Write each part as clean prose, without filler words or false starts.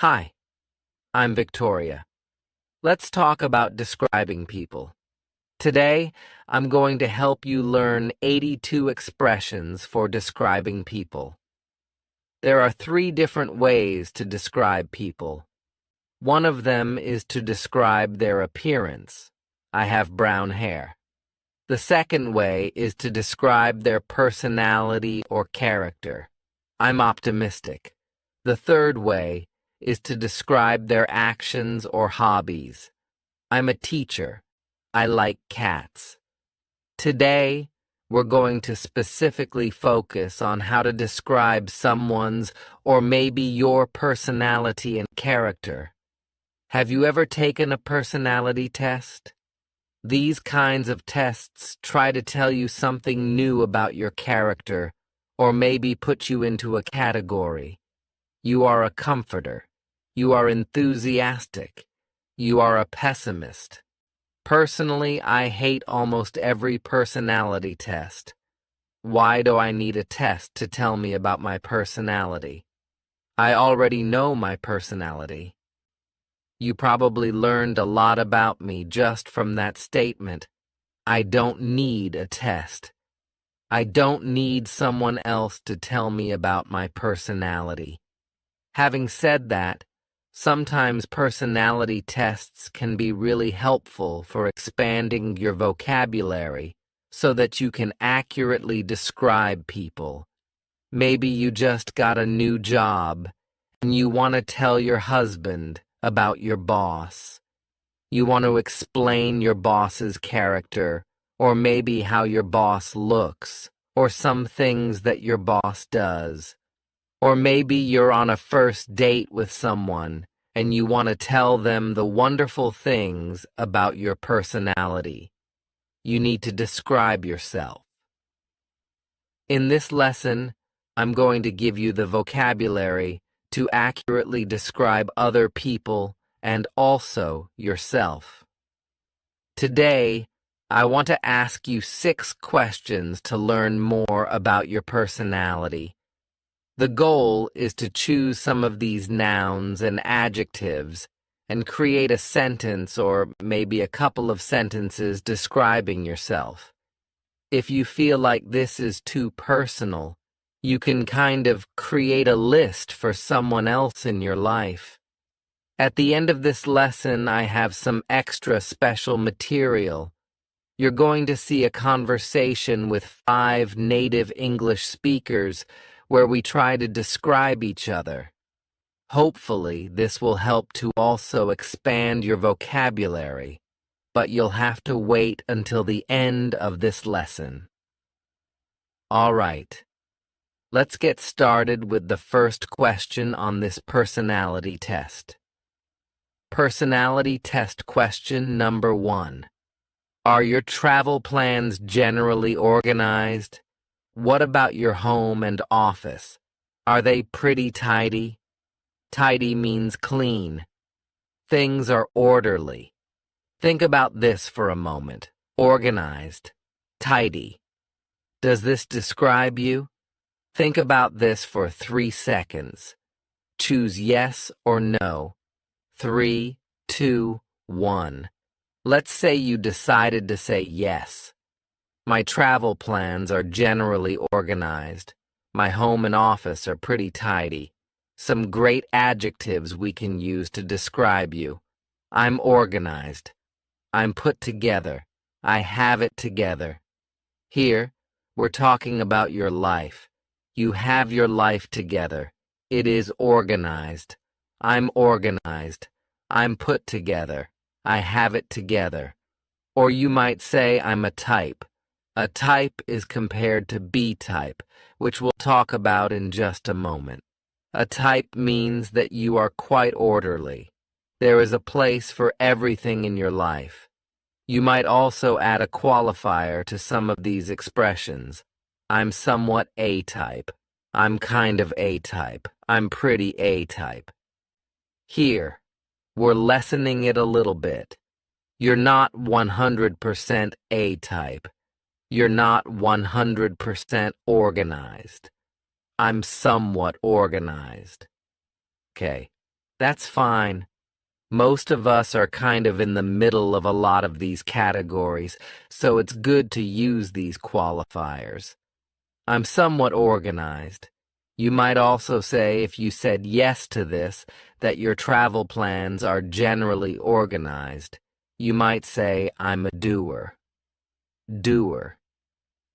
Hi, I'm Victoria. Let's talk about describing people. Today, I'm going to help you learn 82 expressions for describing people. There are 3 different ways to describe people. One of them is to describe their appearance. I have brown hair. The second way is to describe their personality or character. I'm optimistic. The third way is to describe their actions or hobbies. I'm a teacher. I like cats. Today, we're going to specifically focus on how to describe someone's or maybe your personality and character. Have you ever taken a personality test? These kinds of tests try to tell you something new about your character or maybe put you into a category. You are a comforter. You are enthusiastic. You are a pessimist. Personally, I hate almost every personality test. Why do I need a test to tell me about my personality? I already know my personality. You probably learned a lot about me just from that statement. I don't need a test. I don't need someone else to tell me about my personality. Having said that, sometimes personality tests can be really helpful for expanding your vocabulary so that you can accurately describe people. Maybe you just got a new job and you want to tell your husband about your boss. You want to explain your boss's character, or maybe how your boss looks, or some things that your boss does. Or maybe you're on a first date with someone and you want to tell them the wonderful things about your personality. You need to describe yourself. In this lesson, I'm going to give you the vocabulary to accurately describe other people and also yourself. Today, I want to ask you 6 questions to learn more about your personality. The goal is to choose some of these nouns and adjectives and create a sentence or maybe a couple of sentences describing yourself. If you feel like this is too personal, you can kind of create a list for someone else in your life. At the end of this lesson, I have some extra special material. You're going to see a conversation with 5 native English speakers where we try to describe each other. Hopefully, this will help to also expand your vocabulary, but you'll have to wait until the end of this lesson. All right. Let's get started with the first question on this personality test. Personality test question number 1. Are your travel plans generally organized? What about your home and office? Are they pretty tidy? Tidy means clean. Things are orderly. Think about this for a moment. Organized. Tidy. Does this describe you? Think about this for 3 seconds. Choose yes or no. 3, 2, 1. Let's say you decided to say yes. My travel plans are generally organized. My home and office are pretty tidy. Some great adjectives we can use to describe you. I'm organized. I'm put together. I have it together. Here, we're talking about your life. You have your life together. It is organized. I'm organized. I'm put together. I have it together. Or you might say I'm a type. A type is compared to B-type, which we'll talk about in just a moment. A type means that you are quite orderly. There is a place for everything in your life. You might also add a qualifier to some of these expressions. I'm somewhat A-type. I'm kind of A-type. I'm pretty A-type. Here, we're lessening it a little bit. You're not 100% A-type. You're not 100% organized. I'm somewhat organized. Okay, That's fine. Most of us are kind of in the middle of a lot of these categories, so it's good to use these qualifiers. I'm somewhat organized. You might also say, if you said yes to this, that your travel plans are generally organized. You might say, I'm a doer. Doer.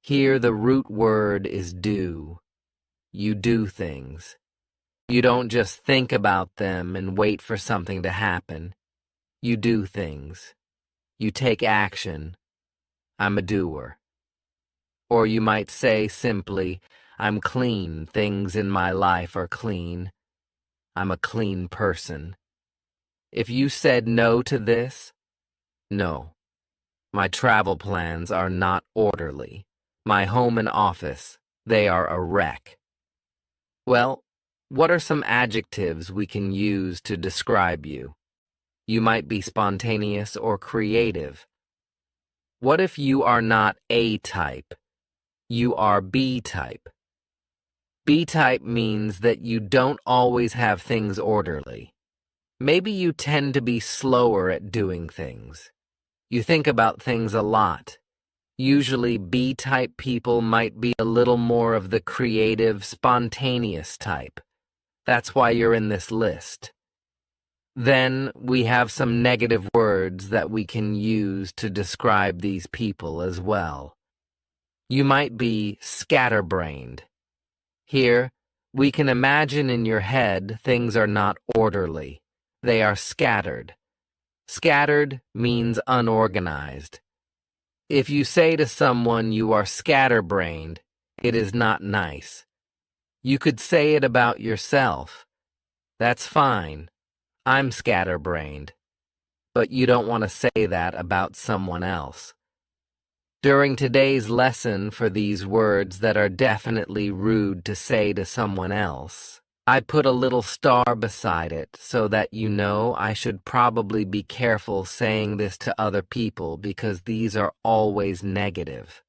Here the root word is do. You do things. You don't just think about them and wait for something to happen. You do things. You take action. I'm a doer. Or you might say simply, I'm clean. Things in my life are clean. I'm a clean person. If you said no to this, no. My travel plans are not orderly. My home and office, they are a wreck. Well, what are some adjectives we can use to describe you? You might be spontaneous or creative. What if you are not A type? You are B type. B type means that you don't always have things orderly. Maybe you tend to be slower at doing things. You think about things a lot. Usually B-type people might be a little more of the creative, spontaneous type. That's why you're in this list. Then we have some negative words that we can use to describe these people as well. You might be scatterbrained. Here, we can imagine in your head things are not orderly. They are scattered. Scattered means unorganized. If you say to someone you are scatterbrained, it is not nice. You could say it about yourself. That's fine. I'm scatterbrained. But you don't want to say that about someone else. During today's lesson for these words that are definitely rude to say to someone else, I put a little star beside it so that you know I should probably be careful saying this to other people because these are always negative.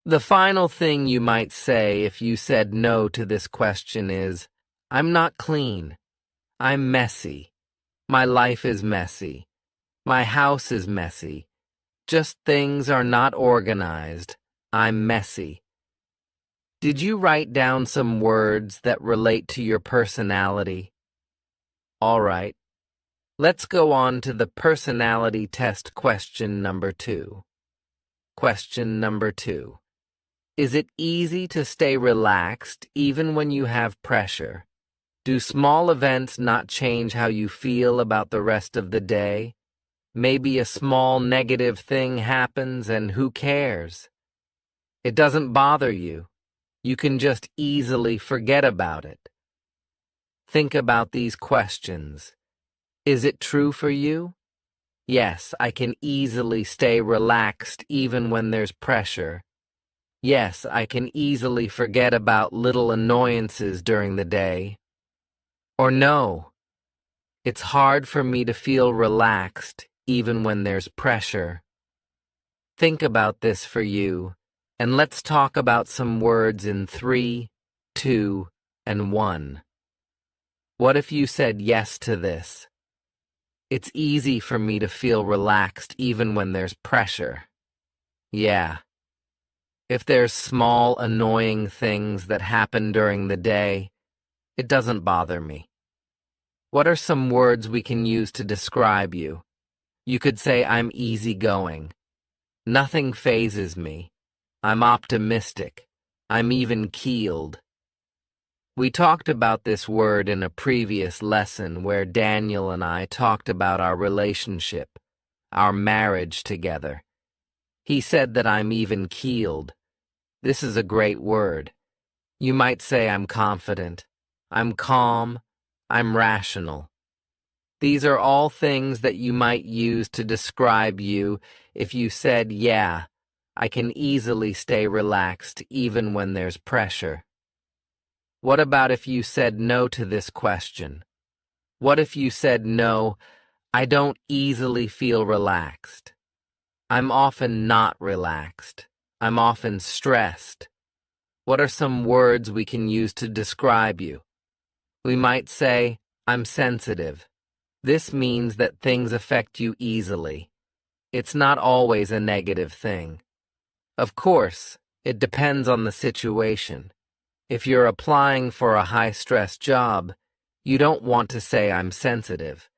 The final thing you might say if you said no to this question is, I'm not clean. I'm messy. My life is messy. My house is messy. Just things are not organized. I'm messy. Did you write down some words that relate to your personality? All right. Let's go on to the personality test question number 2. Question number 2. Is it easy to stay relaxed even when you have pressure? Do small events not change how you feel about the rest of the day? Maybe a small negative thing happens and who cares? It doesn't bother you. You can just easily forget about it. Think about these questions. Is it true for you? Yes, I can easily stay relaxed even when there's pressure. Yes, I can easily forget about little annoyances during the day. Or no, it's hard for me to feel relaxed even when there's pressure. Think about this for you, and let's talk about some words in 3, 2, and 1. What if you said yes to this? It's easy for me to feel relaxed even when there's pressure. Yeah. If there's small, annoying things that happen during the day, it doesn't bother me. What are some words we can use to describe you? You could say, I'm easygoing. Nothing phases me. I'm optimistic. I'm even-keeled. We talked about this word in a previous lesson where Daniel and I talked about our relationship, our marriage together. He said that I'm even-keeled. This is a great word. You might say I'm confident. I'm calm. I'm rational. These are all things that you might use to describe you if you said, yeah, I can easily stay relaxed even when there's pressure. What about if you said no to this question? What if you said no, I don't easily feel relaxed. I'm often not relaxed. I'm often stressed. What are some words we can use to describe you? We might say, I'm sensitive. This means that things affect you easily. It's not always a negative thing. Of course, it depends on the situation. If you're applying for a high-stress job, you don't want to say I'm sensitive.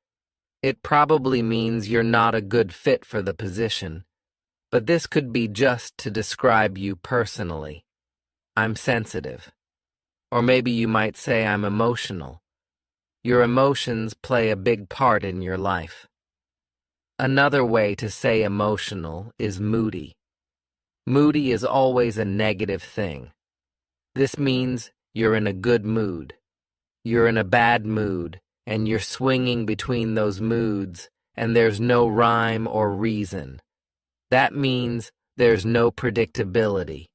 It probably means you're not a good fit for the position, but this could be just to describe you personally. I'm sensitive. Or maybe you might say I'm emotional. Your emotions play a big part in your life. Another way to say emotional is moody. Moody is always a negative thing. This means you're in a good mood. You're in a bad mood, and you're swinging between those moods, and there's no rhyme or reason. That means there's no predictability.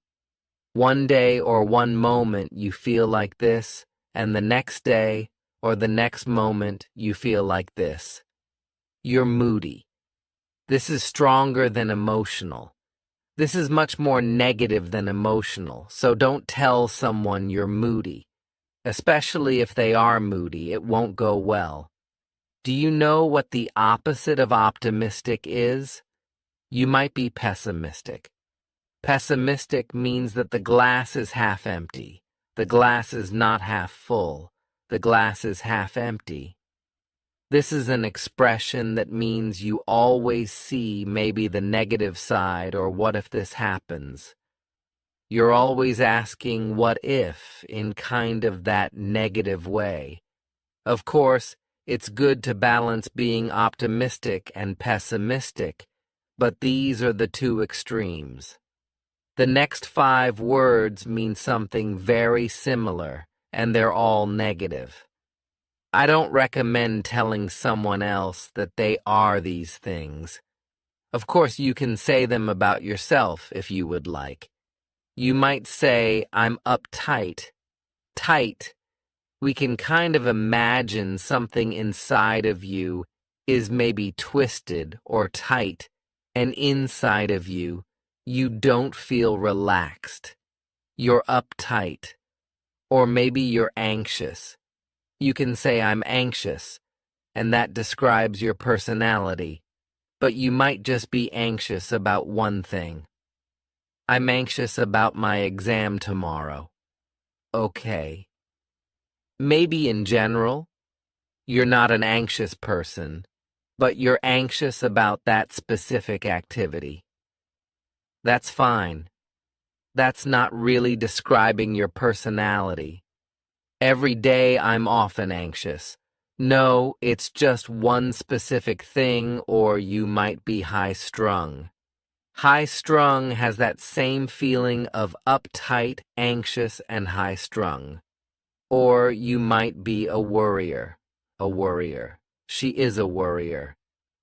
One day or one moment you feel like this, and the next day or the next moment you feel like this. You're moody. This is stronger than emotional. This is much more negative than emotional, so don't tell someone you're moody. Especially if they are moody, it won't go well. Do you know what the opposite of optimistic is? You might be pessimistic. Pessimistic means that the glass is half empty. The glass is not half full. The glass is half empty. This is an expression that means you always see maybe the negative side or what if this happens. You're always asking what if in kind of that negative way. Of course, it's good to balance being optimistic and pessimistic, but these are the two extremes. The next 5 words mean something very similar, and they're all negative. I don't recommend telling someone else that they are these things. Of course, you can say them about yourself if you would like. You might say, I'm uptight. Tight. We can kind of imagine something inside of you is maybe twisted or tight, and inside of you, you don't feel relaxed. You're uptight. Or maybe you're anxious. You can say, I'm anxious, and that describes your personality, but you might just be anxious about one thing. I'm anxious about my exam tomorrow. Okay. Maybe in general, you're not an anxious person, but you're anxious about that specific activity. That's fine. That's not really describing your personality. Every day I'm often anxious. No, it's just one specific thing, or you might be high-strung. High-strung has that same feeling of uptight, anxious, and high-strung. Or you might be a worrier. A worrier. She is a worrier.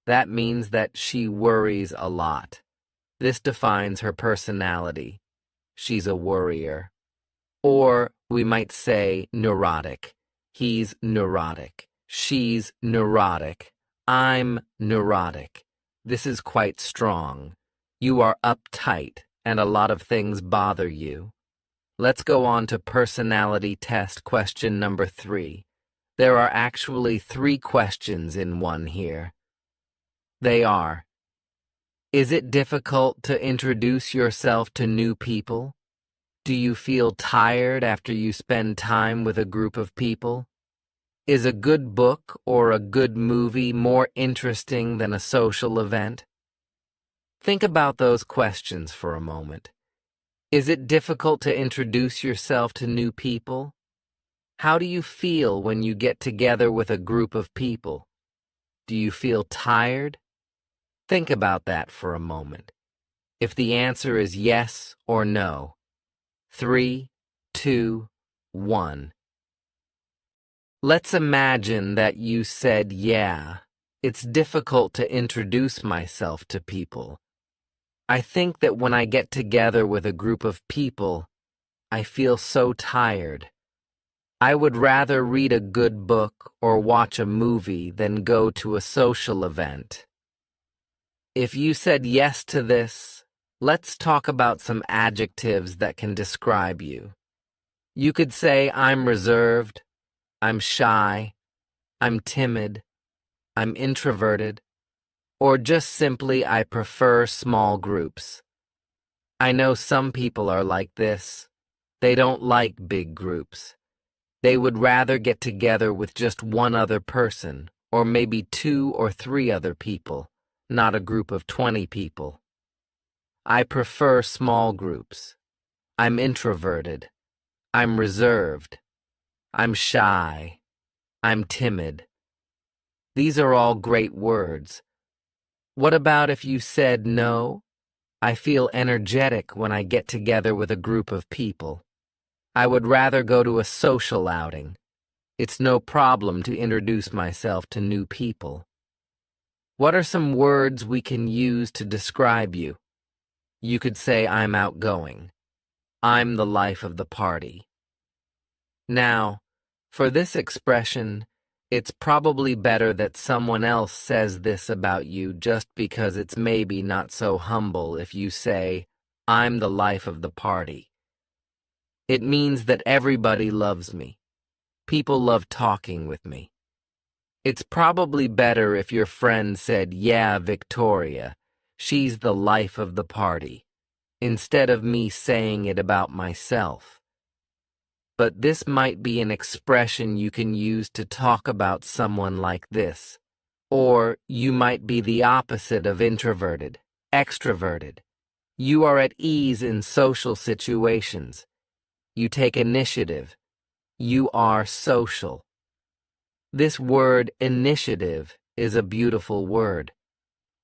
That means that she worries a lot. This defines her personality. She's a worrier. Or we might say neurotic. He's neurotic. She's neurotic. I'm neurotic. This is quite strong. You are uptight, and a lot of things bother you. Let's go on to personality test question number 3. There are actually 3 questions in one here. They are: is it difficult to introduce yourself to new people? Do you feel tired after you spend time with a group of people? Is a good book or a good movie more interesting than a social event? Think about those questions for a moment. Is it difficult to introduce yourself to new people? How do you feel when you get together with a group of people? Do you feel tired? Think about that for a moment. If the answer is yes or no. 3, 2, 1. Let's imagine that you said, yeah, it's difficult to introduce myself to people. I think that when I get together with a group of people, I feel so tired. I would rather read a good book or watch a movie than go to a social event. If you said yes to this, let's talk about some adjectives that can describe you. You could say, I'm reserved, I'm shy, I'm timid, I'm introverted, or just simply I prefer small groups. I know some people are like this. They don't like big groups. They would rather get together with just one other person, or maybe 2 or 3 other people, not a group of 20 people. I prefer small groups. I'm introverted. I'm reserved. I'm shy. I'm timid. These are all great words. What about if you said no? I feel energetic when I get together with a group of people. I would rather go to a social outing. It's no problem to introduce myself to new people. What are some words we can use to describe you? You could say I'm outgoing. I'm the life of the party. Now, for this expression, it's probably better that someone else says this about you just because it's maybe not so humble if you say, I'm the life of the party. It means that everybody loves me. People love talking with me. It's probably better if your friend said, yeah, Victoria, she's the life of the party, instead of me saying it about myself. But this might be an expression you can use to talk about someone like this. Or you might be the opposite of introverted, extroverted. You are at ease in social situations. You take initiative. You are social. This word initiative is a beautiful word.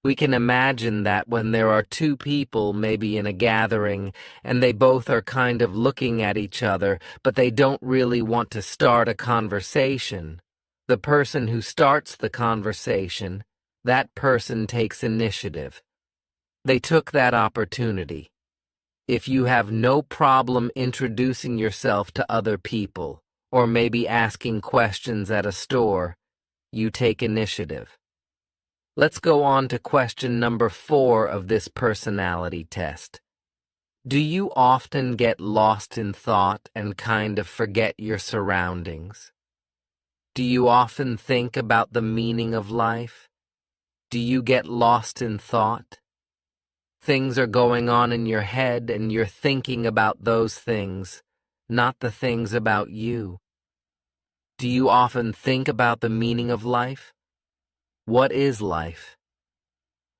We can imagine that when there are 2 people maybe in a gathering and they both are kind of looking at each other, but they don't really want to start a conversation. The person who starts the conversation, that person takes initiative. They took that opportunity. If you have no problem introducing yourself to other people, or maybe asking questions at a store, you take initiative. Let's go on to question number 4 of this personality test. Do you often get lost in thought and kind of forget your surroundings? Do you often think about the meaning of life? Do you get lost in thought? Things are going on in your head and you're thinking about those things, not the things about you. Do you often think about the meaning of life? What is life?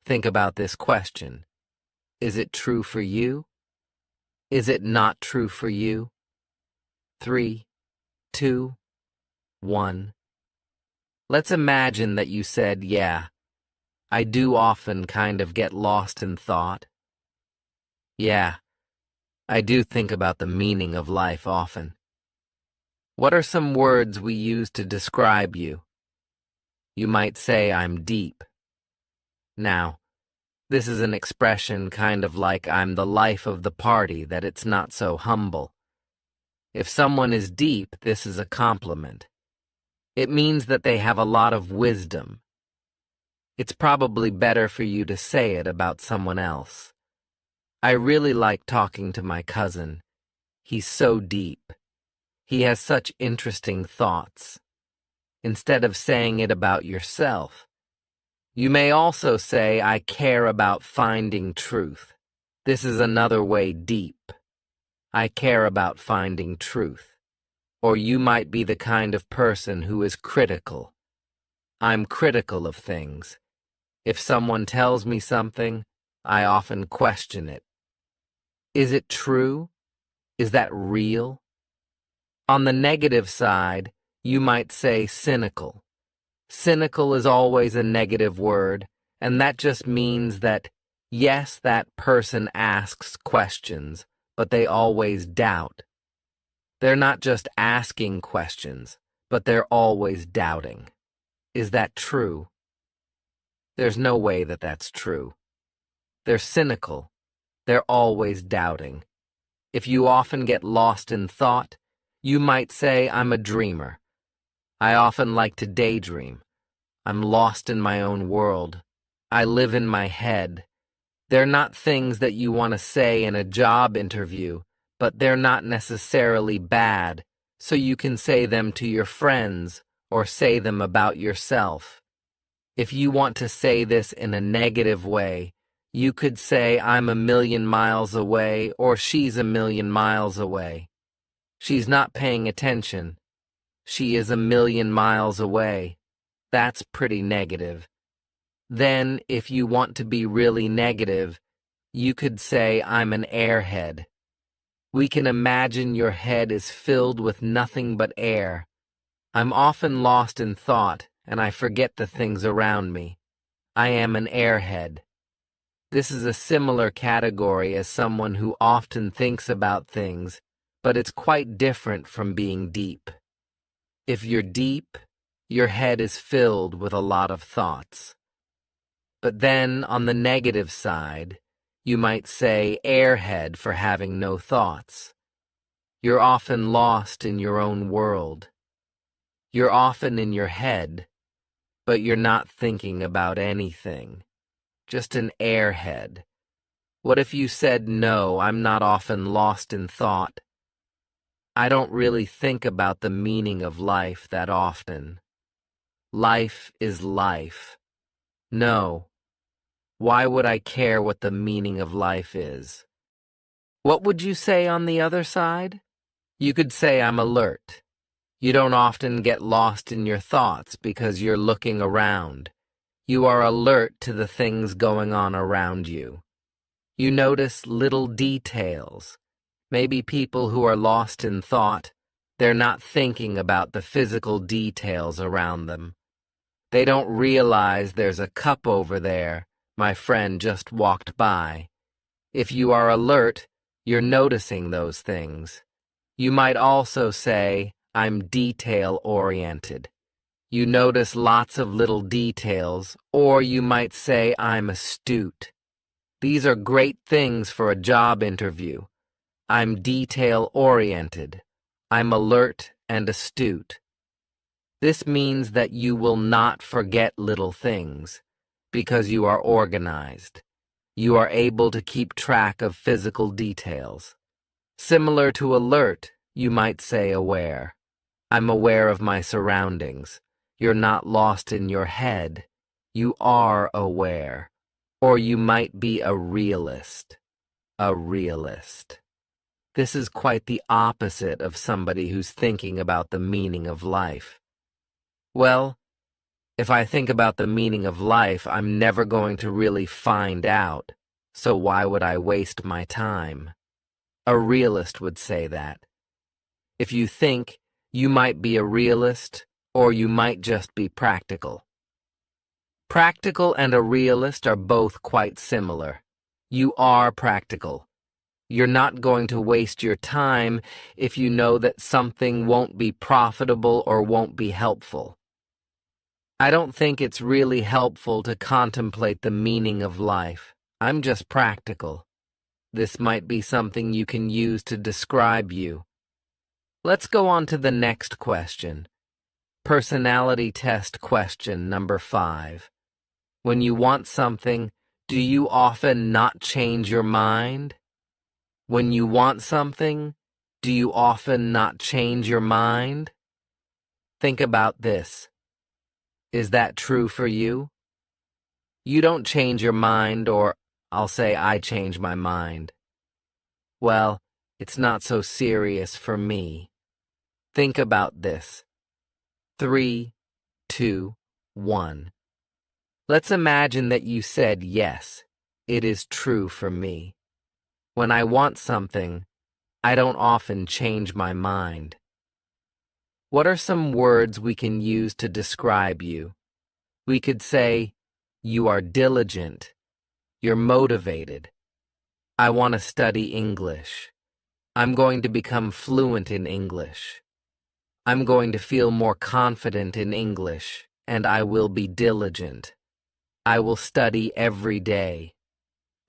Think about this question. Is it true for you? Is it not true for you? 3, 2, 1. Let's imagine that you said, yeah, I do often kind of get lost in thought. Yeah, I do think about the meaning of life often. What are some words we use to describe you? You might say, I'm deep. Now, this is an expression kind of like I'm the life of the party, that it's not so humble. If someone is deep, this is a compliment. It means that they have a lot of wisdom. It's probably better for you to say it about someone else. I really like talking to my cousin. He's so deep. He has such interesting thoughts. Instead of saying it about yourself, you may also say, I care about finding truth. This is another way deep. I care about finding truth. Or you might be the kind of person who is critical. I'm critical of things. If someone tells me something, I often question it. Is it true? Is that real? On the negative side, you might say cynical. Cynical is always a negative word, and that just means that, yes, that person asks questions, but they always doubt. They're not just asking questions, but they're always doubting. Is that true? There's no way that that's true. They're cynical. They're always doubting. If you often get lost in thought, you might say, I'm a dreamer. I often like to daydream. I'm lost in my own world. I live in my head. They're not things that you want to say in a job interview, but they're not necessarily bad, so you can say them to your friends or say them about yourself. If you want to say this in a negative way, you could say, I'm a million miles away, or she's a million miles away. She's not paying attention. She is a million miles away. That's pretty negative. Then, if you want to be really negative, you could say, I'm an airhead. We can imagine your head is filled with nothing but air. I'm often lost in thought, and I forget the things around me. I am an airhead. This is a similar category as someone who often thinks about things, but it's quite different from being deep. If you're deep, your head is filled with a lot of thoughts. But then, on the negative side, you might say airhead for having no thoughts. You're often lost in your own world. You're often in your head, but you're not thinking about anything. Just an airhead. What if you said, no, I'm not often lost in thought. I don't really think about the meaning of life that often. Life is life. No. Why would I care what the meaning of life is? What would you say on the other side? You could say, I'm alert. You don't often get lost in your thoughts because you're looking around. You are alert to the things going on around you. You notice little details. Maybe people who are lost in thought, they're not thinking about the physical details around them. They don't realize there's a cup over there my friend just walked by. If you are alert, you're noticing those things. You might also say, I'm detail-oriented. You notice lots of little details, or you might say, I'm astute. These are great things for a job interview. I'm detail-oriented. I'm alert and astute. This means that you will not forget little things, because you are organized. You are able to keep track of physical details. Similar to alert, you might say aware. I'm aware of my surroundings. You're not lost in your head. You are aware. Or you might be a realist. A realist. This is quite the opposite of somebody who's thinking about the meaning of life. Well, if I think about the meaning of life, I'm never going to really find out, so why would I waste my time? A realist would say that. If you think, you might be a realist, or you might just be practical. Practical and a realist are both quite similar. You are practical. You're not going to waste your time if you know that something won't be profitable or won't be helpful. I don't think it's really helpful to contemplate the meaning of life. I'm just practical. This might be something you can use to describe you. Let's go on to the next question. Personality test question number 5. When you want something, do you often not change your mind? When you want something, do you often not change your mind? Think about this. Is that true for you? You don't change your mind, or I'll say I change my mind. Well, it's not so serious for me. Think about this. 3, 2, 1. Let's imagine that you said, yes, it is true for me. When I want something, I don't often change my mind. What are some words we can use to describe you? We could say, you are diligent. You're motivated. I want to study English. I'm going to become fluent in English. I'm going to feel more confident in English, and I will be diligent. I will study every day.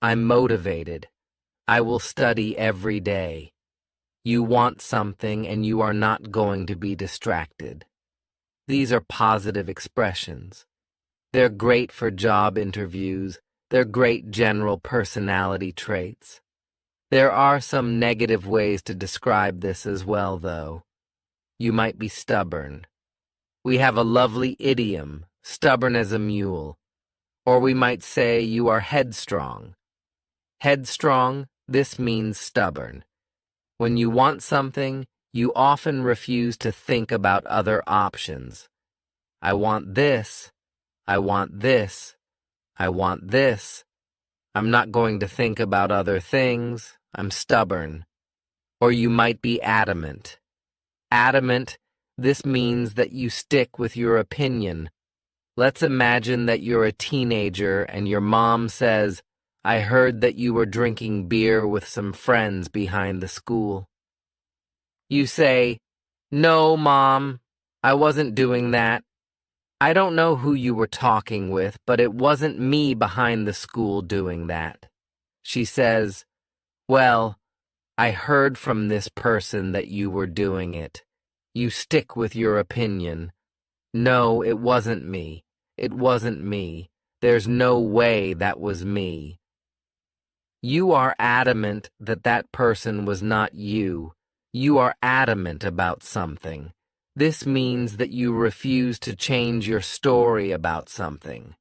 I'm motivated. I will study every day. You want something and you are not going to be distracted. These are positive expressions. They're great for job interviews. They're great general personality traits. There are some negative ways to describe this as well, though. You might be stubborn. We have a lovely idiom, stubborn as a mule. Or we might say you are headstrong. Headstrong, this means stubborn. When you want something, you often refuse to think about other options. I want this. I want this. I want this. I'm not going to think about other things. I'm stubborn. Or you might be adamant. Adamant, this means that you stick with your opinion. Let's imagine that you're a teenager and your mom says, I heard that you were drinking beer with some friends behind the school. You say, No, Mom, I wasn't doing that. I don't know who you were talking with, but it wasn't me behind the school doing that. She says, Well, I heard from this person that you were doing it. You stick with your opinion. No, it wasn't me. It wasn't me. There's no way that was me. You are adamant that that person was not you. You are adamant about something. This means that you refuse to change your story about something.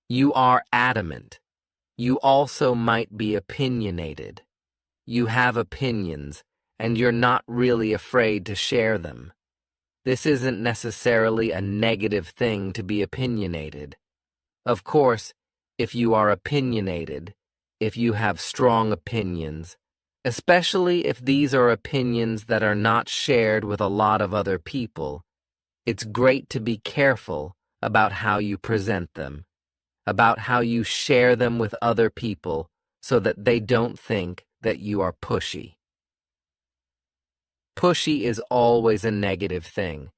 You are adamant. You also might be opinionated. You have opinions, and you're not really afraid to share them. This isn't necessarily a negative thing to be opinionated. Of course, if you are opinionated, if you have strong opinions, especially if these are opinions that are not shared with a lot of other people, it's great to be careful about how you present them, about how you share them with other people so that they don't think that you are pushy. Pushy is always a negative thing.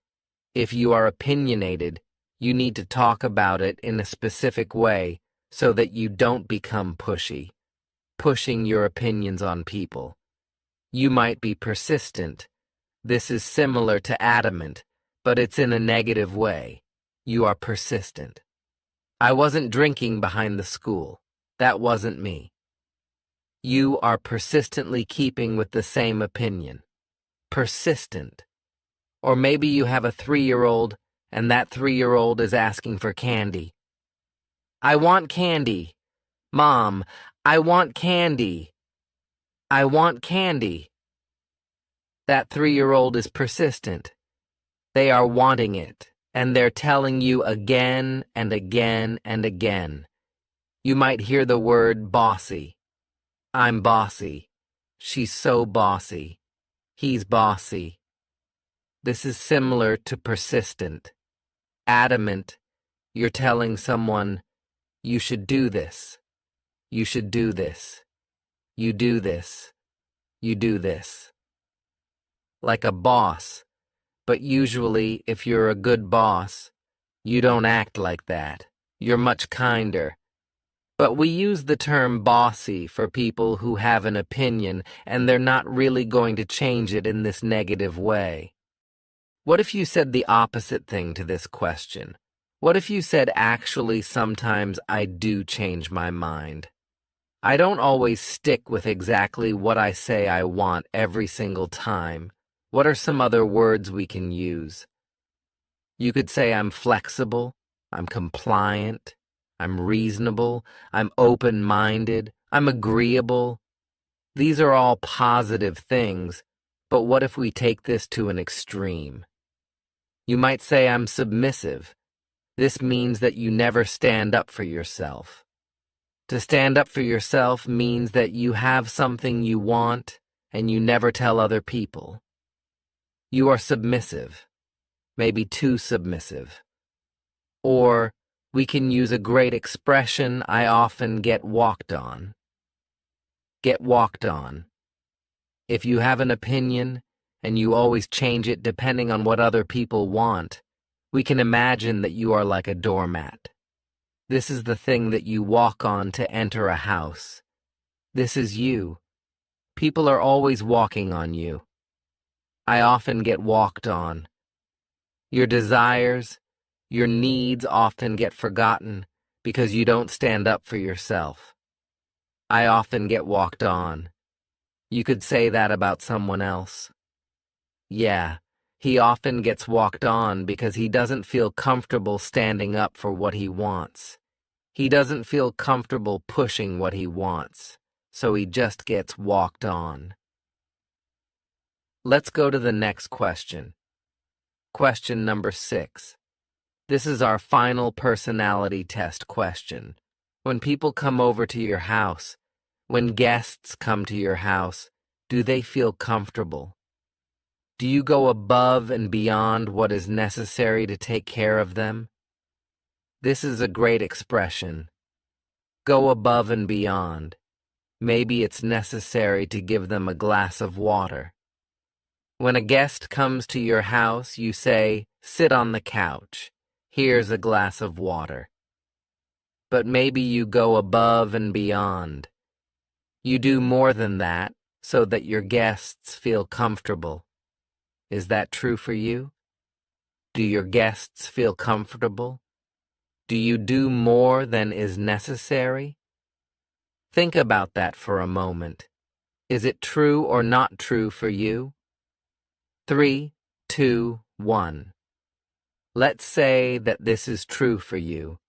If you are opinionated, you need to talk about it in a specific way so that you don't become pushy, pushing your opinions on people. You might be persistent. This is similar to adamant, but it's in a negative way. You are persistent. I wasn't drinking behind the school. That wasn't me. You are persistently keeping with the same opinion. Persistent. Or maybe you have a 3-year-old, and that 3-year-old is asking for candy. I want candy. Mom, I want candy. I want candy. That 3-year-old is persistent. They are wanting it, and they're telling you again and again and again. You might hear the word bossy. I'm bossy. She's so bossy. He's bossy. This is similar to persistent. Adamant, you're telling someone, you should do this. You should do this. You do this. You do this. Like a boss, but usually if you're a good boss, you don't act like that. You're much kinder. But we use the term bossy for people who have an opinion and they're not really going to change it in this negative way. What if you said the opposite thing to this question? What if you said, actually, sometimes I do change my mind? I don't always stick with exactly what I say I want every single time. What are some other words we can use? You could say I'm flexible, I'm compliant, I'm reasonable, I'm open-minded, I'm agreeable. These are all positive things, but what if we take this to an extreme? You might say I'm submissive. This means that you never stand up for yourself. To stand up for yourself means that you have something you want and you never tell other people. You are submissive, maybe too submissive. Or we can use a great expression I often get walked on. Get walked on. If you have an opinion and you always change it depending on what other people want, we can imagine that you are like a doormat. This is the thing that you walk on to enter a house. This is you. People are always walking on you. I often get walked on. Your desires, your needs often get forgotten because you don't stand up for yourself. I often get walked on. You could say that about someone else. Yeah, He often gets walked on because he doesn't feel comfortable standing up for what he wants. He doesn't feel comfortable pushing what he wants, so he just gets walked on. Let's go to the next question. Question number 6. This is our final personality test question. When people come over to your house, when guests come to your house, do they feel comfortable? Do you go above and beyond what is necessary to take care of them? This is a great expression. Go above and beyond. Maybe it's necessary to give them a glass of water. When a guest comes to your house, you say, "Sit on the couch. Here's a glass of water." But maybe you go above and beyond. You do more than that so that your guests feel comfortable. Is that true for you? Do your guests feel comfortable? Do you do more than is necessary? Think about that for a moment. Is it true or not true for you? 3, 2, 1. Let's say that this is true for you,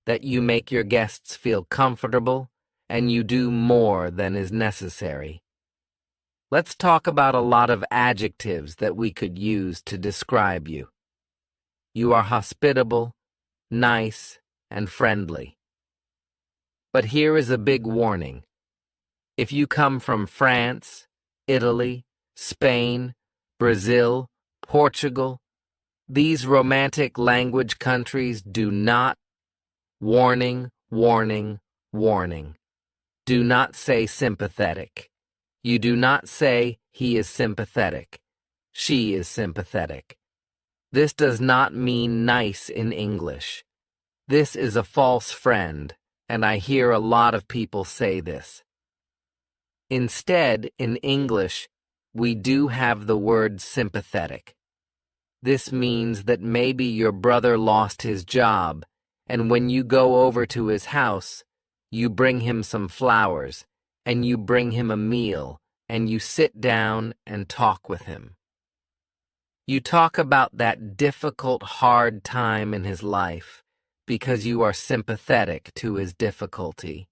that you make your guests feel comfortable and you do more than is necessary. Let's talk about a lot of adjectives that we could use to describe you. You are hospitable, nice, and friendly. But here is a big warning. If you come from France, Italy, Spain, Brazil, Portugal, these romantic language countries do not, warning, warning, warning. Do not say sympathetic. You do not say he is sympathetic. She is sympathetic. This does not mean nice in English. This is a false friend, and I hear a lot of people say this. Instead, in English, we do have the word sympathetic. This means that maybe your brother lost his job, and when you go over to his house, you bring him some flowers, and you bring him a meal, and you sit down and talk with him. You talk about that difficult, hard time in his life because you are sympathetic to his difficulty.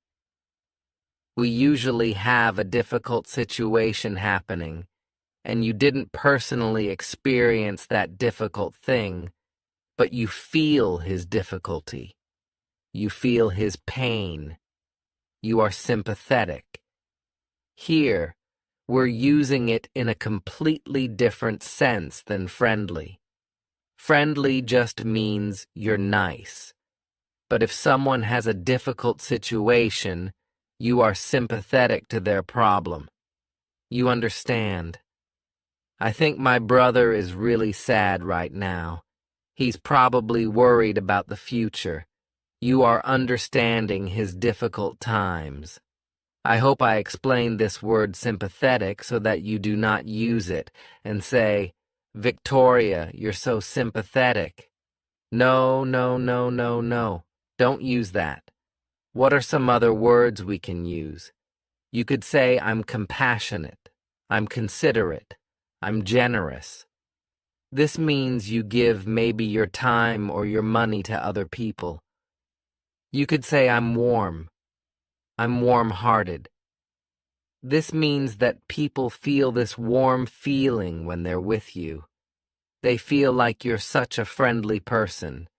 We usually have a difficult situation happening, and you didn't personally experience that difficult thing, but you feel his difficulty. You feel his pain. You are sympathetic. Here, we're using it in a completely different sense than friendly. Friendly just means you're nice. But if someone has a difficult situation, you are sympathetic to their problem. You understand. I think my brother is really sad right now. He's probably worried about the future. You are understanding his difficult times. I hope I explained this word sympathetic so that you do not use it and say, "Victoria, you're so sympathetic." No, no, no, no, no. Don't use that. What are some other words we can use? You could say, "I'm compassionate. I'm considerate. I'm generous." This means you give maybe your time or your money to other people. You could say, "I'm warm. I'm warm-hearted." This means that people feel this warm feeling when they're with you. They feel like you're such a friendly person.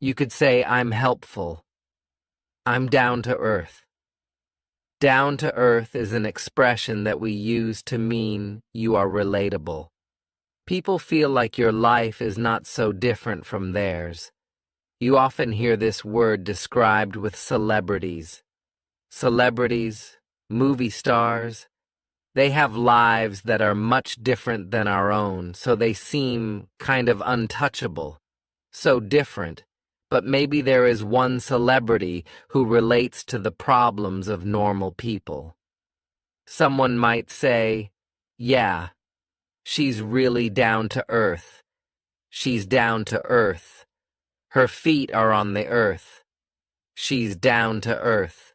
You could say, "I'm helpful. I'm down to earth." Down to earth is an expression that we use to mean you are relatable. People feel like your life is not so different from theirs. You often hear this word described with celebrities. Celebrities, movie stars, they have lives that are much different than our own, so they seem kind of untouchable, so different. But maybe there is one celebrity who relates to the problems of normal people. Someone might say, "Yeah, she's really down to earth. She's down to earth. Her feet are on the earth. She's down to earth."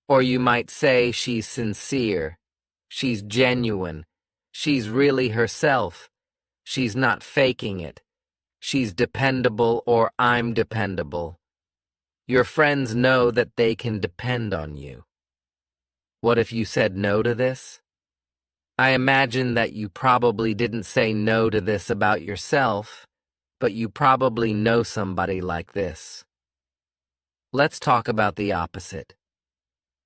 Or you might say she's sincere. She's genuine. She's really herself. She's not faking it. She's dependable, or I'm dependable. Your friends know that they can depend on you. What if you said no to this? I imagine that you probably didn't say no to this about yourself, but you probably know somebody like this. Let's talk about the opposite.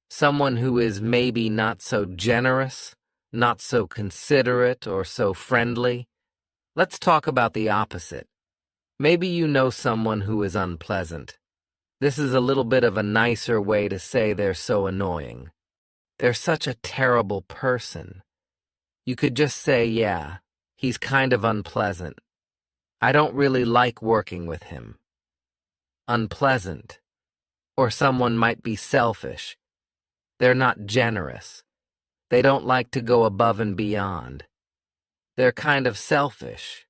Someone who is maybe not so generous, not so considerate, or so friendly. Let's talk about the opposite. Maybe you know someone who is unpleasant. This is a little bit of a nicer way to say they're so annoying. They're such a terrible person. You could just say, yeah, he's kind of unpleasant. I don't really like working with him. Unpleasant. Or someone might be selfish. They're not generous. They don't like to go above and beyond. They're kind of selfish.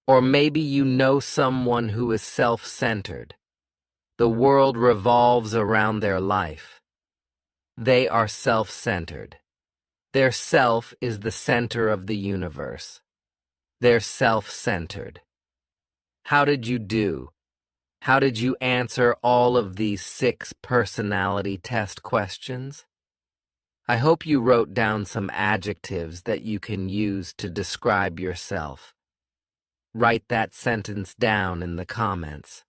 Or maybe you know someone who is self-centered. The world revolves around their life. They are self-centered. Their self is the center of the universe. They're self-centered. How did you do? How did you answer all of these 6 personality test questions? I hope you wrote down some adjectives that you can use to describe yourself. Write that sentence down in the comments.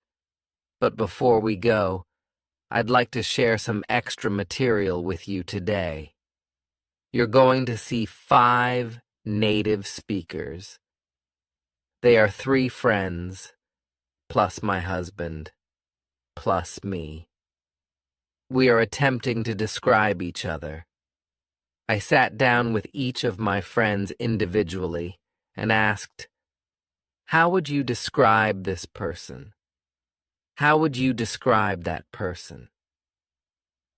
But before we go, I'd like to share some extra material with you today. You're going to see 5 native speakers. They are 3 friends, plus my husband, plus me. We are attempting to describe each other. I sat down with each of my friends individually and asked, how would you describe this person? How would you describe that person?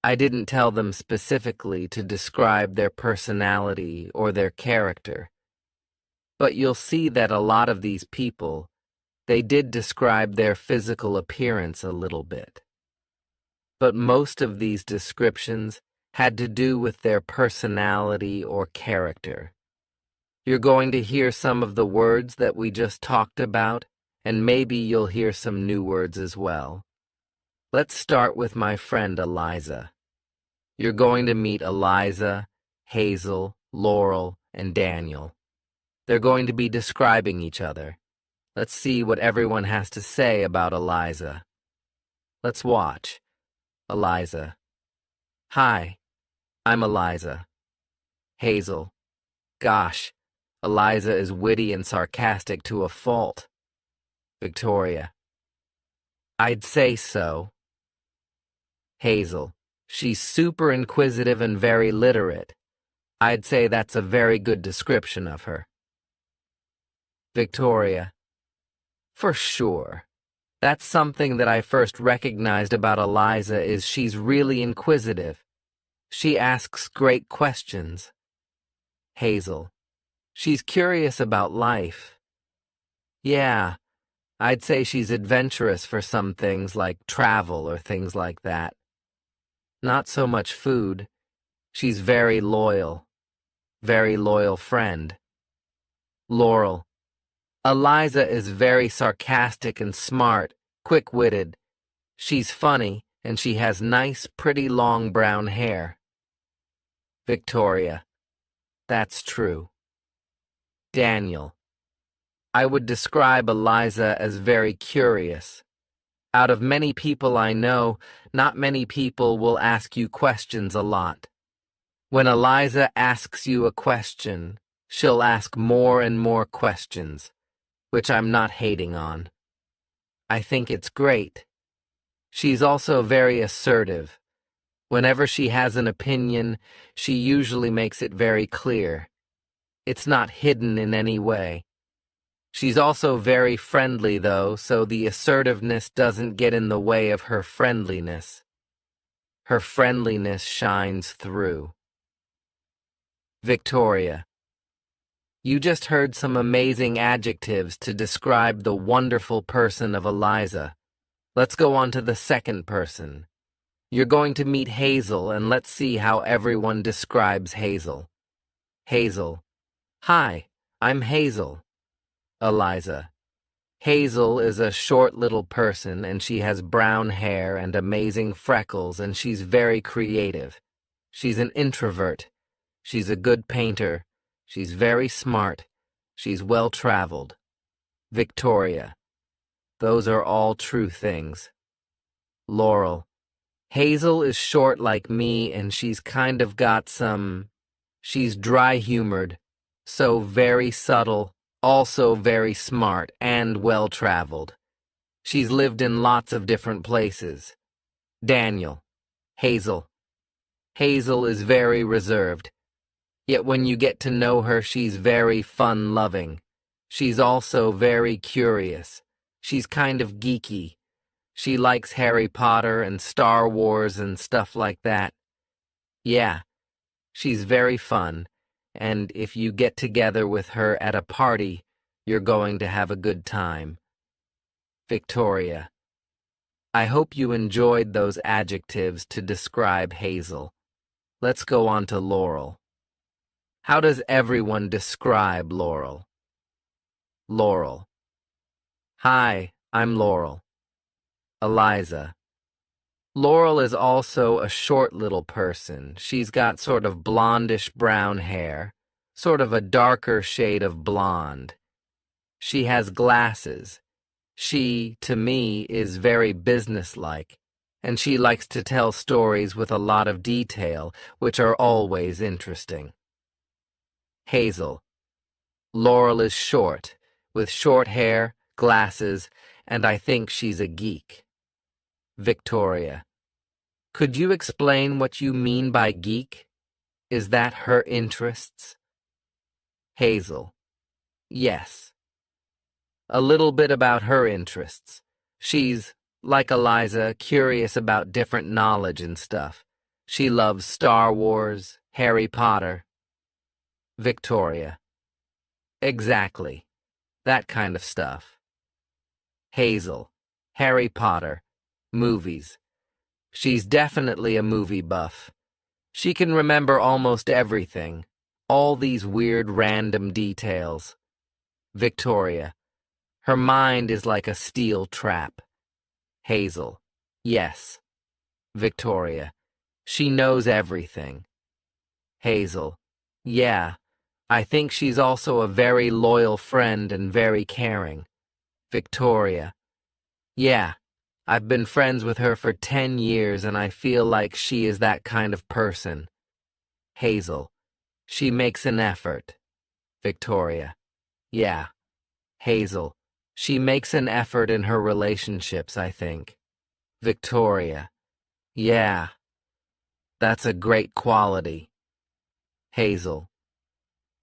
I didn't tell them specifically to describe their personality or their character, but you'll see that a lot of these people, they did describe their physical appearance a little bit. But most of these descriptions had to do with their personality or character. You're going to hear some of the words that we just talked about, and maybe you'll hear some new words as well. Let's start with my friend Eliza. You're going to meet Eliza, Hazel, Laurel, and Daniel. They're going to be describing each other. Let's see what everyone has to say about Eliza. Let's watch. Eliza. Hi, I'm Eliza. Hazel. Gosh, Eliza is witty and sarcastic to a fault. Victoria. I'd say so. Hazel. She's super inquisitive and very literate. I'd say that's a very good description of her. Victoria. For sure. That's something that I first recognized about Eliza is she's really inquisitive. She asks great questions. Hazel. She's curious about life. Yeah, I'd say she's adventurous for some things like travel or things like that. Not so much food. She's very loyal friend. Laurel. Eliza is very sarcastic and smart, quick-witted. She's funny, and she has nice, pretty long brown hair. Victoria. That's true. Daniel. I would describe Eliza as very curious. Out of many people I know, not many people will ask you questions a lot. When Eliza asks you a question, she'll ask more and more questions, which I'm not hating on. I think it's great. She's also very assertive. Whenever she has an opinion, she usually makes it very clear. It's not hidden in any way. She's also very friendly, though, so the assertiveness doesn't get in the way of her friendliness. Her friendliness shines through. Victoria. You just heard some amazing adjectives to describe the wonderful person of Eliza. Let's go on to the second person. You're going to meet Hazel, and let's see how everyone describes Hazel. Hazel. Hi, I'm Hazel. Eliza. Hazel is a short little person and she has brown hair and amazing freckles and she's very creative. She's an introvert. She's a good painter. She's very smart. She's well-traveled. Victoria. Those are all true things. Laurel. Hazel is short like me and she's kind of got she's dry-humored, so very subtle, also very smart and well-traveled. She's lived in lots of different places. Daniel. Hazel. Hazel is very reserved. Yet when you get to know her, she's very fun-loving. She's also very curious. She's kind of geeky. She likes Harry Potter and Star Wars and stuff like that. Yeah, she's very fun, and if you get together with her at a party, you're going to have a good time. Victoria. I hope you enjoyed those adjectives to describe Hazel. Let's go on to Laurel. How does everyone describe Laurel? Laurel. Hi, I'm Laurel. Eliza. Laurel is also a short little person. She's got sort of blondish brown hair, sort of a darker shade of blonde. She has glasses. She, to me, is very businesslike, and she likes to tell stories with a lot of detail, which are always interesting. Hazel. Laurel is short, with short hair, glasses, and I think she's a geek. Victoria. Could you explain what you mean by geek? Is that her interests? Hazel. Yes. A little bit about her interests. She's, like Eliza, curious about different knowledge and stuff. She loves Star Wars, Harry Potter. Victoria. Exactly. That kind of stuff. Hazel. Harry Potter. Movies. She's definitely a movie buff. She can remember almost everything. All these weird random details. Victoria. Her mind is like a steel trap. Hazel. Yes. Victoria. She knows everything. Hazel. Yeah. I think she's also a very loyal friend and very caring. Victoria. Yeah. I've been friends with her for 10 years and I feel like she is that kind of person. Hazel. She makes an effort. Victoria. Yeah. Hazel. She makes an effort in her relationships, I think. Victoria. Yeah. That's a great quality. Hazel.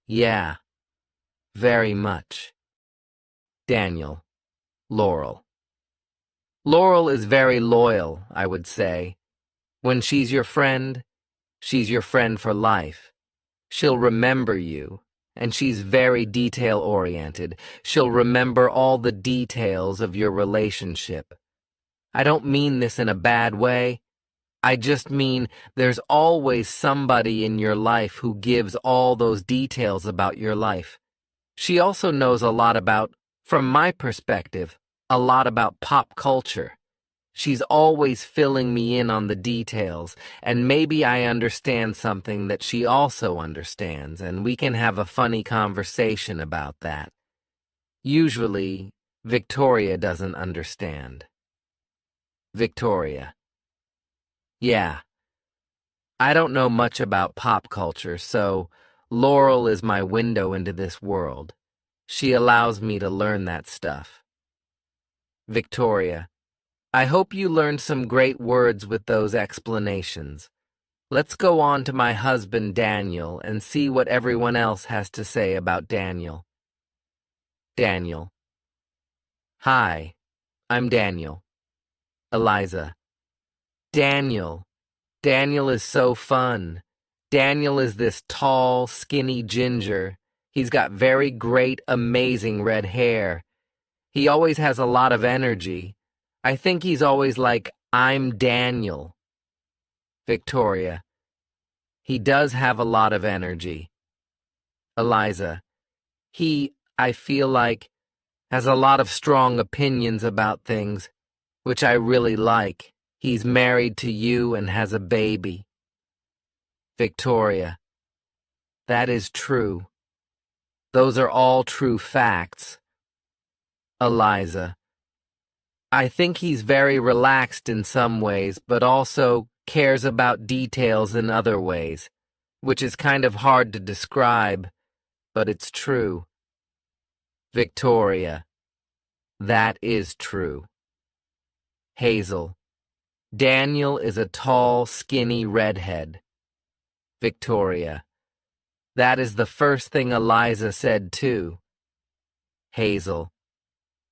Yeah. Very much. Daniel. Laurel. Laurel is very loyal, I would say. When she's your friend for life. She'll remember you, and she's very detail-oriented. She'll remember all the details of your relationship. I don't mean this in a bad way. I just mean there's always somebody in your life who gives all those details about your life. She also knows a lot about, from my perspective, a lot about pop culture. She's always filling me in on the details, and maybe I understand something that she also understands, and we can have a funny conversation about that. Usually, Victoria doesn't understand. Victoria. Yeah. I don't know much about pop culture, so Laurel is my window into this world. She allows me to learn that stuff. Victoria. I hope you learned some great words with those explanations. Let's go on to my husband Daniel and see what everyone else has to say about Daniel. Daniel. Hi, I'm Daniel. Eliza. Daniel. Daniel is so fun. Daniel is this tall, skinny ginger. He's got very great, amazing red hair. He always has a lot of energy. I think he's always like, I'm Daniel. Victoria. He does have a lot of energy. Eliza. I feel like, Has a lot of strong opinions about things, which I really like. He's married to you and has a baby. Victoria. That is true. Those are all true facts. Eliza. I think he's very relaxed in some ways, but also cares about details in other ways, which is kind of hard to describe, but it's true. Victoria. That is true. Hazel. Daniel is a tall, skinny redhead. Victoria. That is the first thing Eliza said too. Hazel.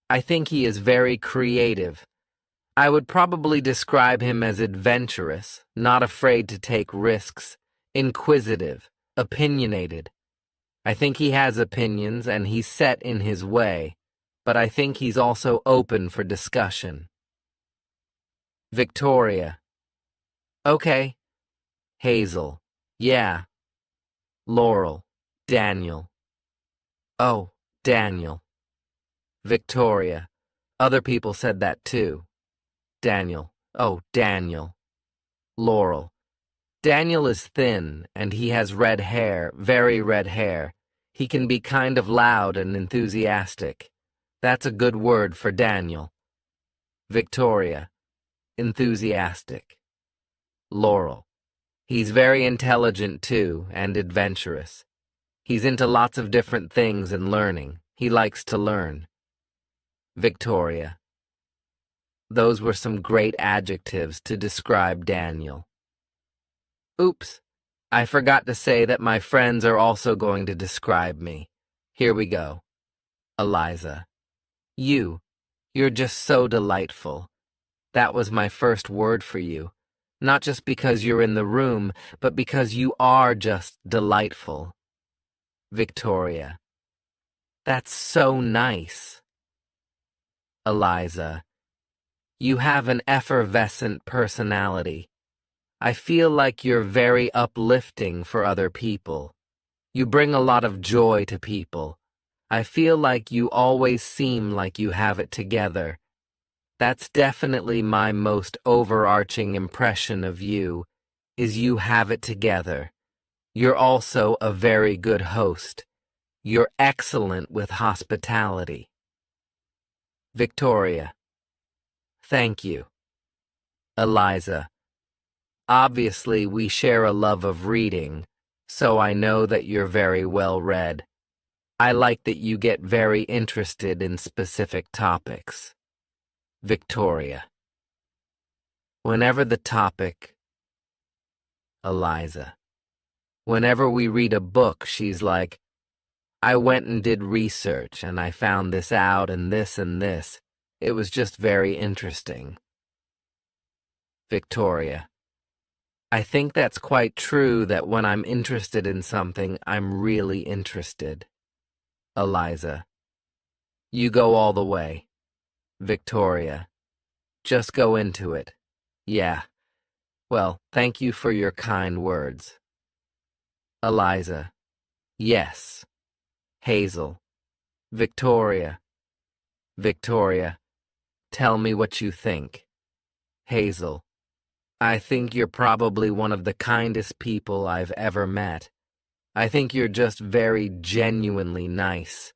I think he is very creative. I would probably describe him as adventurous, not afraid to take risks, inquisitive, opinionated. I think he has opinions and he's set in his way, but I think he's also open for discussion. Victoria. Okay. Hazel. Yeah. Laurel. Daniel. Oh, Daniel. Victoria. Other people said that too. Daniel. Oh, Daniel. Laurel. Daniel is thin, and he has red hair, very red hair. He can be kind of loud and enthusiastic. That's a good word for Daniel. Victoria. Enthusiastic. Laurel. He's very intelligent too, and adventurous. He's into lots of different things and learning. He likes to learn. Victoria. Those were some great adjectives to describe Daniel. Oops, I forgot to say that my friends are also going to describe me. Here we go. Eliza. You're just so delightful. That was my first word for you. Not just because you're in the room, but because you are just delightful. Victoria. That's so nice. Eliza. You have an effervescent personality. I feel like you're very uplifting for other people. You bring a lot of joy to people. I feel like you always seem like you have it together. That's definitely my most overarching impression of you, is you have it together. You're also a very good host. You're excellent with hospitality. Victoria. Thank you. Eliza. Obviously, we share a love of reading, so I know that you're very well read. I like that you get very interested in specific topics. Victoria. Whenever the topic. Eliza. Whenever we read a book, she's like, I went and did research, and I found this out and this and this. It was just very interesting. Victoria. I think that's quite true that when I'm interested in something, I'm really interested. Eliza. You go all the way. Victoria. Just go into it. Yeah. Well, thank you for your kind words. Eliza. Yes. Hazel. Victoria. Victoria. Tell me what you think. Hazel. I think you're probably one of the kindest people I've ever met. I think you're just very genuinely nice.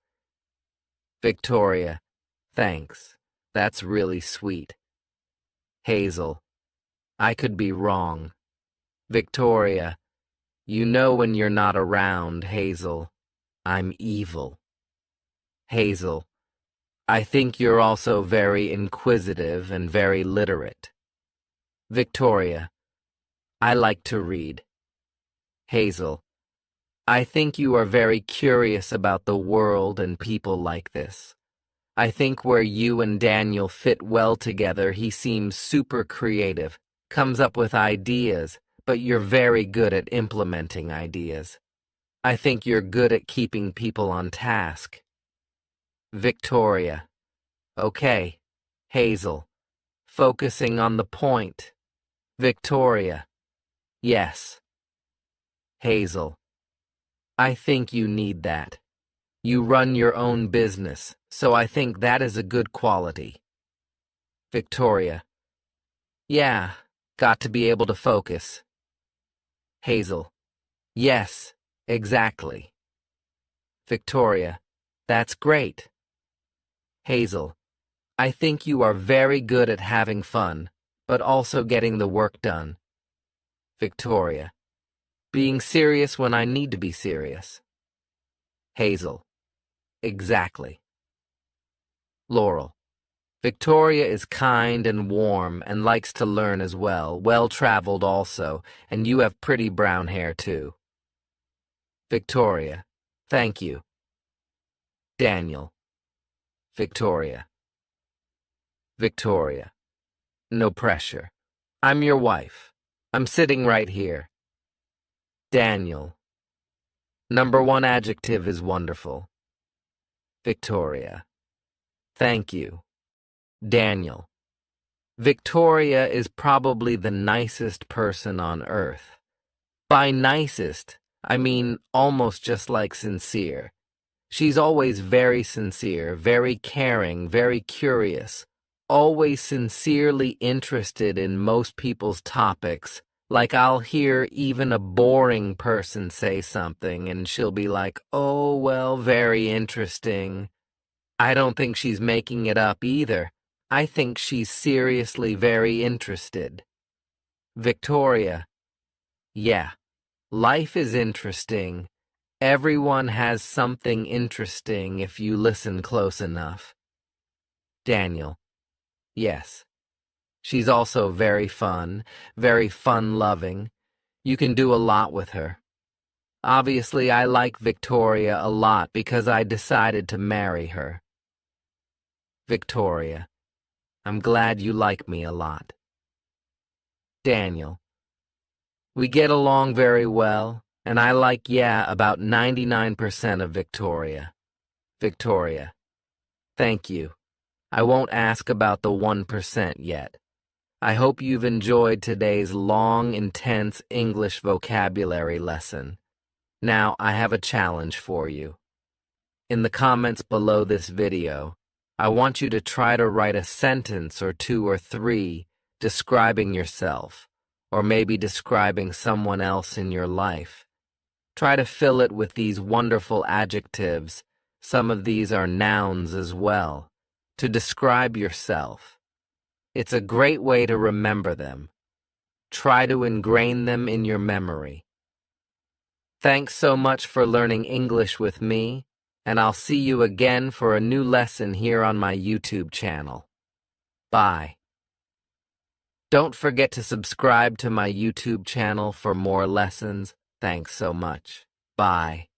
Victoria. Thanks. That's really sweet. Hazel. I could be wrong. Victoria. You know when you're not around, Hazel. I'm evil. Hazel. I think you're also very inquisitive and very literate. Victoria. I like to read. Hazel. I think you are very curious about the world and people like this. I think where you and Daniel fit well together, he seems super creative, comes up with ideas, but you're very good at implementing ideas. I think you're good at keeping people on task. Victoria. Okay. Hazel. Focusing on the point. Victoria. Yes. Hazel. I think you need that. You run your own business, so I think that is a good quality. Victoria. Yeah, got to be able to focus. Hazel. Yes, exactly. Victoria. That's great. Hazel. I think you are very good at having fun, but also getting the work done. Victoria. Being serious when I need to be serious. Hazel. Exactly. Laurel. Victoria is kind and warm and likes to learn as well, well-traveled also, and you have pretty brown hair too. Victoria. Thank you. Daniel. Victoria. Victoria. No pressure. I'm your wife. I'm sitting right here. Daniel. Number one adjective is wonderful. Victoria. Thank you. Daniel. Victoria is probably the nicest person on earth. By nicest, I mean almost just like sincere. She's always very sincere, very caring, very curious, always sincerely interested in most people's topics. Like I'll hear even a boring person say something and she'll be like, oh, well, very interesting. I don't think she's making it up either. I think she's seriously very interested. Victoria. Yeah, life is interesting. Everyone has something interesting if you listen close enough. Daniel. Yes. She's also very fun-loving. You can do a lot with her. Obviously, I like Victoria a lot because I decided to marry her. Victoria. I'm glad you like me a lot. Daniel. We get along very well, and I like, about 99% of Victoria. Victoria. Thank you. I won't ask about the 1% yet. I hope you've enjoyed today's long, intense English vocabulary lesson. Now, I have a challenge for you. In the comments below this video, I want you to try to write a sentence or two or three describing yourself, or maybe describing someone else in your life. Try to fill it with these wonderful adjectives. Some of these are nouns as well, to describe yourself. It's a great way to remember them. Try to ingrain them in your memory. Thanks so much for learning English with me, and I'll see you again for a new lesson here on my YouTube channel. Bye. Don't forget to subscribe to my YouTube channel for more lessons. Thanks so much. Bye.